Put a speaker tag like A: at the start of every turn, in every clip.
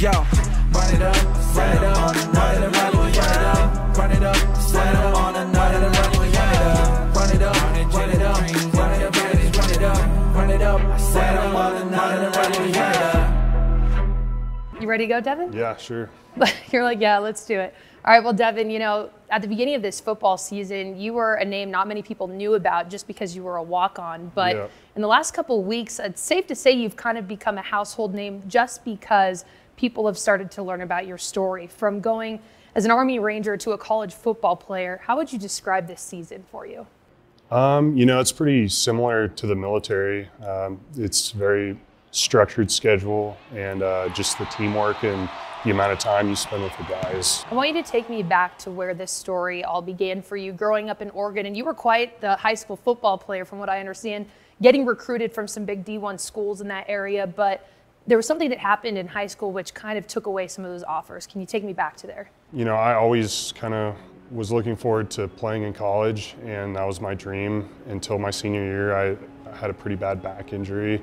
A: Yo, run it up, run it up, run it up, run it up, run it up, run it up, on another run it up, run it up, run it up, run it up, run it up, run it up, run it up, on another run it up.
B: You ready to go, Devin?
C: Yeah, sure.
B: You're like, yeah, let's do it. All right, well, Devin, you know, at the beginning of this football season, you were a name not many people knew about just because you were a walk-on. But in the last couple of weeks, it's safe to say you've kind of become a household name just because people have started to learn about your story. From going as an Army Ranger to a college football player, how would you describe this season for you?
C: You know, it's pretty similar to the military. It's very structured schedule and just the teamwork and the amount of time you spend with the guys.
B: I want you to take me back to where this story all began for you, growing up in Oregon. And you were quite the high school football player, from what I understand, getting recruited from some big D1 schools in that area. But there was something that happened in high school which kind of took away some of those offers. Can you take me back to there? You
C: know, I always kind of was looking forward to playing in college, and that was my dream until my senior year. I had a pretty bad back injury.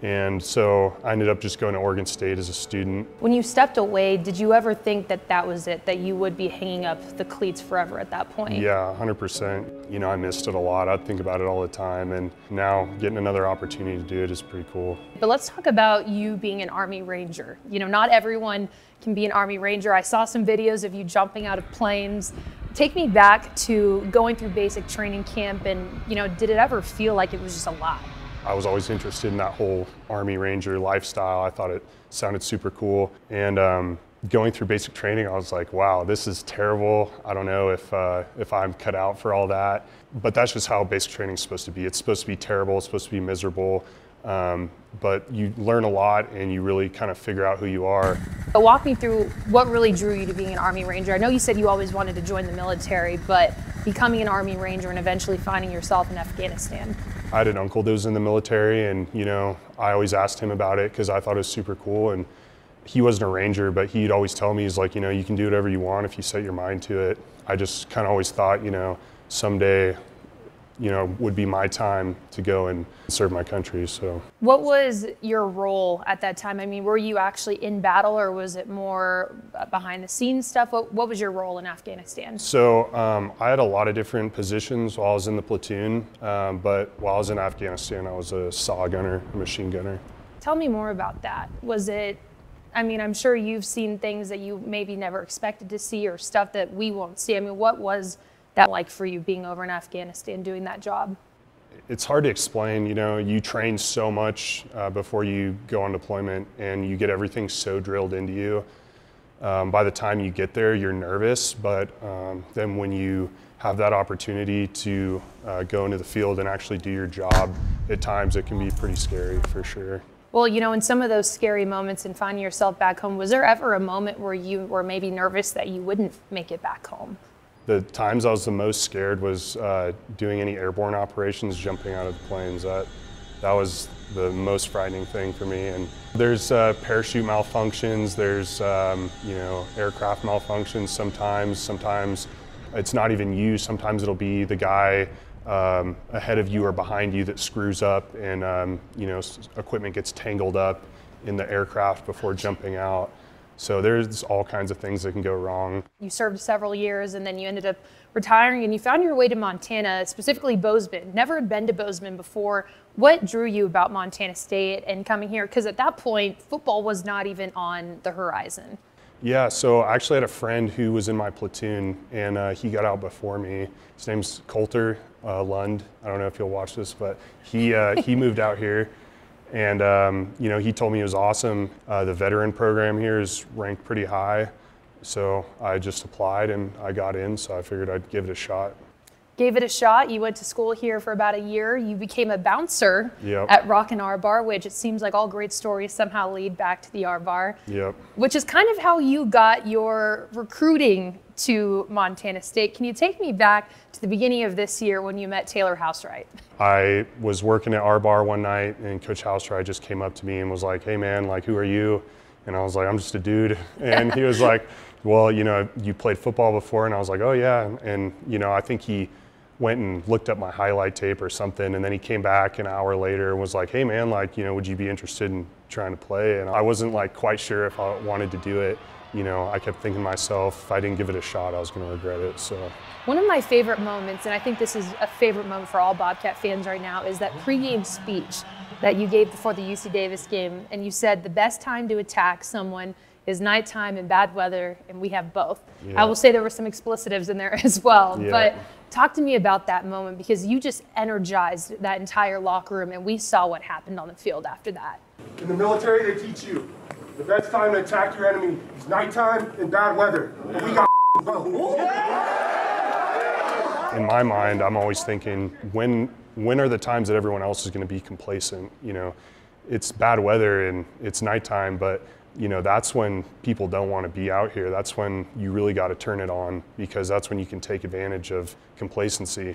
C: And so I ended up just going to Oregon State as a student.
B: When you stepped away, did you ever think that that was it, that you would be hanging up the cleats forever at that point?
C: Yeah, 100%. You know, I missed it a lot. I'd think about it all the time. And now getting another opportunity to do it is pretty cool.
B: But let's talk about you being an Army Ranger. You know, not everyone can be an Army Ranger. I saw some videos of you jumping out of planes. Take me back to going through basic training camp and, you know, did it ever feel like it was just a lot?
C: I was always interested in that whole Army Ranger lifestyle. I thought it sounded super cool. And going through basic training, I was like, wow, this is terrible. I don't know if I'm cut out for all that. But that's just how basic training is supposed to be. It's supposed to be terrible, it's supposed to be miserable. But you learn a lot and you really kind of figure out who you are.
B: But walk me through what really drew you to being an Army Ranger. I know you said you always wanted to join the military, but becoming an Army Ranger and eventually finding yourself in Afghanistan.
C: I had an uncle that was in the military, and you know, I always asked him about it because I thought it was super cool. And he wasn't a ranger, but he'd always tell me, he's like, you know, you can do whatever you want if you set your mind to it. I just kind of always thought, you know, someday, you know, would be my time to go and serve my country. So
B: what was your role at that time? I mean, were you actually in battle, or was it more behind the scenes stuff? What was your role in Afghanistan?
C: So I had a lot of different positions while I was in the platoon, but while I was in Afghanistan, I was a saw gunner, a machine gunner.
B: Tell me more about that. Was it, I mean, I'm sure you've seen things that you maybe never expected to see, or stuff that we won't see. I mean, what was that like for you being over in Afghanistan doing that job?
C: It's hard to explain. You know, you train so much before you go on deployment, and you get everything so drilled into you. By the time you get there, you're nervous, but then when you have that opportunity to go into the field and actually do your job, at times it can be pretty scary for sure.
B: Well, you know, in some of those scary moments and finding yourself back home, was there ever a moment where you were maybe nervous that you wouldn't make it back home?
C: The times I was the most scared was doing any airborne operations, jumping out of the planes. That was the most frightening thing for me. And there's parachute malfunctions, there's you know, aircraft malfunctions sometimes it's not even you, sometimes it'll be the guy ahead of you or behind you that screws up, and you know, equipment gets tangled up in the aircraft before jumping out. So there's all kinds of things that can go wrong.
B: You served several years and then you ended up retiring, and you found your way to Montana, specifically Bozeman. Never had been to Bozeman before. What drew you about Montana State and coming here? Because at that point, football was not even on the horizon.
C: Yeah, so I actually had a friend who was in my platoon, and he got out before me. His name's Coulter Lund. I don't know if you'll watch this, but he moved out here. And you know, he told me it was awesome. The veteran program here is ranked pretty high. So I just applied and I got in, so I figured I'd give it a shot.
B: Gave it a shot. You went to school here for about a year. You became a bouncer
C: Yep.
B: at Rockin' R-Bar, which it seems like all great stories somehow lead back to the R-Bar.
C: Yep.
B: Which is kind of how you got your recruiting to Montana State. Can you take me back to the beginning of this year when you met Taylor Housewright?
C: I was working at R-Bar one night, and Coach Housewright just came up to me and was like, "Hey man, like, who are you?" And I was like, "I'm just a dude." And he was like, "Well, you know, you played football before?" And I was like, "Oh yeah." And you know, I think he went and looked up my highlight tape or something, and then he came back an hour later and was like, hey man, like, you know, would you be interested in trying to play? And I wasn't like quite sure if I wanted to do it. You know, I kept thinking to myself, if I didn't give it a shot, I was going to regret it. So
B: one of my favorite moments, and I think this is a favorite moment for all Bobcat fans right now, is that pregame speech that you gave before the UC Davis game. And you said the best time to attack someone is nighttime and bad weather, and we have both. Yeah. I will say there were some explicitives in there as well. Yeah. But talk to me about that moment, because you just energized that entire locker room, and we saw what happened on the field after that.
D: In the military, they teach you the best time to attack your enemy is nighttime and bad weather. But we got both.
C: In my mind, I'm always thinking, when are the times that everyone else is going to be complacent? You know, it's bad weather and it's nighttime, but you know, that's when people don't want to be out here. That's when you really got to turn it on, because that's when you can take advantage of complacency.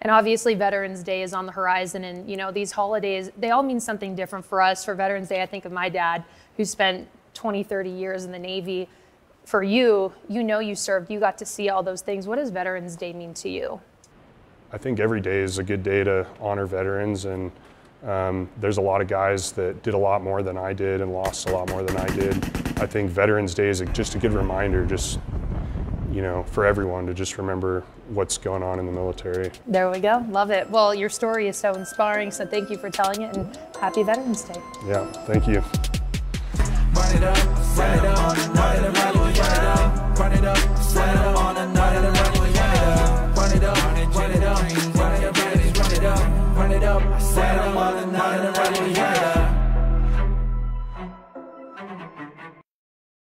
B: And obviously Veterans Day is on the horizon, and you know, these holidays, they all mean something different for us. For Veterans Day, I think of my dad, who spent 20, 30 years in the Navy. For you, you know, you served, you got to see all those things. What does Veterans Day mean to you?
C: I think every day is a good day to honor veterans, and there's a lot of guys that did a lot more than I did and lost a lot more than I did. I think Veterans Day is just a good reminder, just, you know, for everyone to just remember what's going on in the military.
B: There we go. Love it. Well, your story is so inspiring, so thank you for telling it, and happy Veterans Day.
C: Yeah, thank you.
A: Run it up, run it up, run it up.